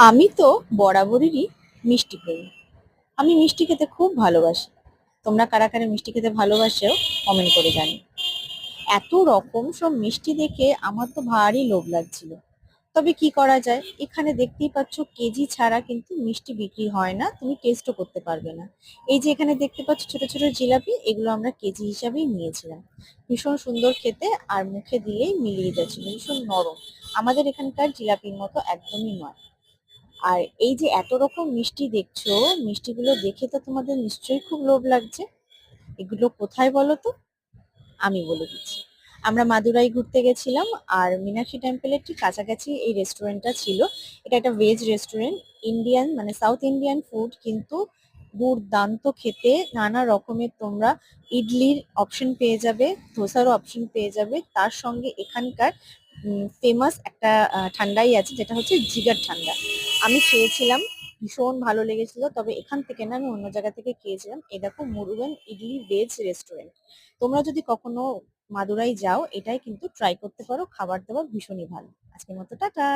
আমি তো বরাবরেরই মিষ্টি প্রেমী। আমি মিষ্টি খেতে খুব ভালোবাসি। তোমরা কারা কারা মিষ্টি খেতে ভালোবাসো কমেন্ট করে জানি। এত রকম সব মিষ্টি দেখে আমার তো ভারী লোভ লাগছিল। তবে কি করা যায়, এখানে দেখতেই পাচ্ছ কেজি ছাড়া কিন্তু মিষ্টি বিক্রি হয় না, তুমি টেস্টও করতে পারবে না। এই যে এখানে দেখতে পাচ্ছ ছোট ছোট জিলাপি, এগুলো আমরা কেজি হিসাবেই নিয়েছিলাম। ভীষণ সুন্দর খেতে, আর মুখে দিলেই মিলিয়ে যাচ্ছিল, ভীষণ নরম। আমাদের এখানকার জিলাপির মতো একদমই নয়। আর এই যে এত রকম মিষ্টি দেখছো, মিষ্টিগুলো দেখে তো তোমাদের নিশ্চয়ই খুব লোভ লাগছে। এগুলো কোথায় বলো তো, আমি বলে দিচ্ছি। আমরা মাদুরাই ঘুরতে গেছিলাম, আর মীনাক্ষী টেম্পলের ঠিক কাছাকাছি এই রেস্টুরেন্টটা ছিল। এটা একটা ভেজ রেস্টুরেন্ট, ইন্ডিয়ান মানে সাউথ ইন্ডিয়ান ফুড, কিন্তু দুর্দান্ত খেতে। নানা রকমের তোমরা ইডলির অপশন পেয়ে যাবে, ধোসারও অপশন পেয়ে যাবে। তার সঙ্গে এখানকার ফেমাস একটা ঠান্ডাই আছে, যেটা হচ্ছে জিগার ঠান্ডা। আমি খেয়েছিলাম, ভীষণ ভালো লেগেছিল। তবে এখান থেকে না, আমি অন্য জায়গা থেকে খেয়েছিলাম। এই দেখো, মুরুগান ইডলি ভেজ রেস্টুরেন্ট। তোমরা যদি কখনো মাদুরাই যাও, এটাই কিন্তু ট্রাই করতে পারো। খাবার দাবার ভীষণই ভালো। আজকের মতো টাটা।